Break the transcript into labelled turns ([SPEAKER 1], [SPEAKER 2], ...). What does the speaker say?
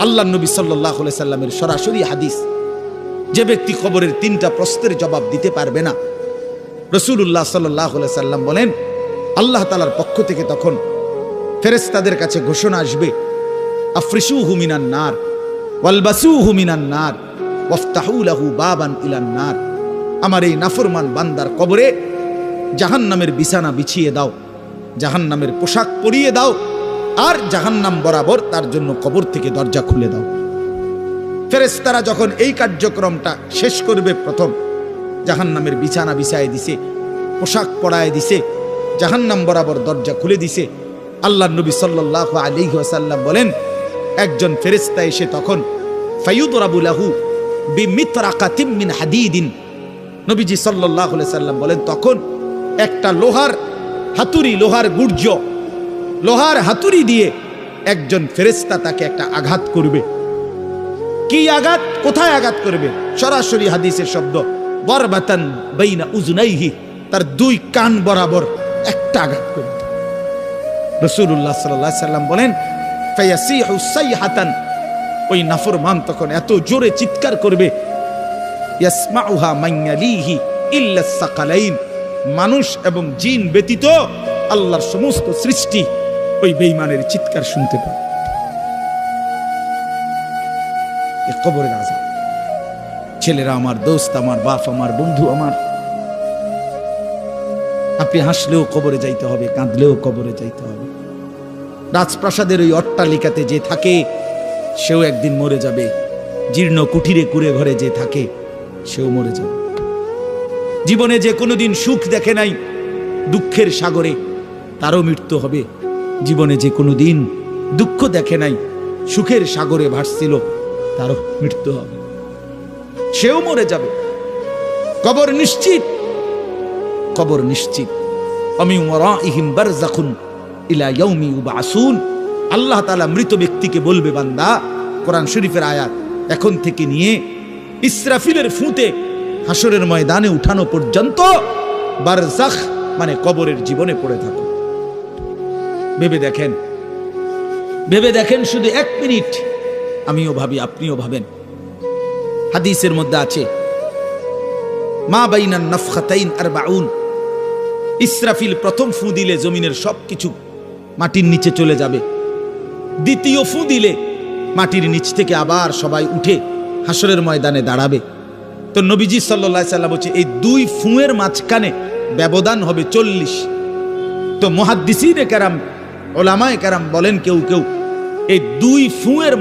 [SPEAKER 1] আল্লাহ নবী সাল্লাল্লাহু আলাইহি সাল্লামের সরাসরি হাদিস, যে ব্যক্তি কবরের 3টা প্রশ্নের জবাব দিতে পারবে না, রাসূলুল্লাহ সাল্লাল্লাহু আলাইহি সাল্লাম বলেন আল্লাহ তাআলার পক্ষ থেকে তখন ফেরেশতাদের কাছে ঘোষণা আসবে, আফরিশুহু মিনান নার ওয়ালবাসুহু মিনান নার ওয়াফতাহু লাহু বাবান ইলান নার। আমার এই নাফরমান বান্দার কবরে জাহান্নামের বিছানা বিছিয়ে দাও, জাহান্নামের পোশাক পরিয়ে দাও, আর জাহান্নাম বরাবর তার জন্য কবর থেকে দরজা খুলে দাও। ফেরেশতারা যখন এই কার্যক্রমটা শেষ করবে, প্রথম জাহান্নামের বিছানা বিছায় দিছে, পোশাক পরায় দিছে, জাহান্নাম বরাবর দরজা খুলে দিছে, আল্লাহ নবী সাল্লাল্লাহু আলাইহি ওয়াসাল্লাম বলেন একজন ফেরেশতা এসে তখন ফায়ুদরাবু লাহু বিমিতরাকাতিম মিন হাদিদিন, নবীজি সাল্লাল্লাহু আলাইহি সাল্লাম বলেন তখন একটা লোহার হাতুড়ি, লোহার গুর্জ, লোহার হাতুড়ি দিয়ে একজন ফেরেশতা তাকে একটা আঘাত করবে। কি আঘাত, কোথায় আঘাত করবে? সরাসরি হাদিসের শব্দ, বরবাতান বাইনা উজুনাইহি, তার 2 কান বরাবর একটা আঘাত করবে। রাসূলুল্লাহ সাল্লাল্লাহু আলাইহি সাল্লাম বলেন ফায়াসিহু সাইহাতান, ওই নাফরমান তখন এত জোরে চিৎকার করবে, ইয়াসমাউহা মান ইয়ালিহি ইল্লা সাকালাইন, মানুষ এবং জিন ব্যতীত আল্লাহর সমস্ত সৃষ্টি ওই বেঈমানের চিৎকার শুনতে পাবে। এই কবরের আযাব। ছেলেরা আমার, দোস্ত আমার, বাপ আমার, বন্ধু আমার, আপনি হাসলেও কবরে যাইতে হবে, কাঁদলেও কবরে যাইতে হবে। রাজপ্রাসাদের ওই অট্টালিকাতে যে থাকে সেও একদিন মরে যাবে, জীর্ণ কুঠিরে কুড়ে ঘরে যে থাকে সেও মরে যাবে। জীবনে যে কোনোদিন সুখ দেখে নাই দুঃখের সাগরে, তারও মৃত্যু হবে। জীবনে যে কোনোদিন দুঃখ দেখে নাই সুখের সাগরে ভাসছিল, তারও মৃত্যু হবে, সেও মরে যাবে। কবর নিশ্চিত, কবর নিশ্চিত। অমিন ওয়ারাইহিম বারযাখুন ইলা ইয়াউমি ইউবআসুন। আল্লাহ তাআলা মৃত ব্যক্তিকে বলবে, বান্দা, কোরআন শরীফের আয়াত, এখন থেকে নিয়ে ইসরাফিলের ফুঁতে হাসরের ময়দানে উঠানো পর্যন্ত বারযাখ মানে কবরের জীবনে পড়ে থাকো। ভেবে দেখেন, ভেবে দেখেন, শুধু 1 মিনিট আমিও ভাবি, আপনিও ভাবেন। হাদিসের মধ্যে আছে মা বাইনান নাফখাতাইন 40, ইসরাফিল প্রথম ফু দিলে জমিনের সবকিছু মাটির নিচে চলে যাবে, দ্বিতীয় ফু দিলে মাটির নিচ থেকে আবার সবাই উঠে হাসরের ময়দানে দাঁড়াবে। তো নবীজি সাল্লাল্লাহু আলাইহি সাল্লাম বলছে এই 2 ফুঁয়ের মাঝখানে ব্যবধান হবে 40। তো মুহাদ্দিসিনে কেরাম, উলামায়ে কেরাম বলেন কেউ কেউ এই 2 ফুঁয়ের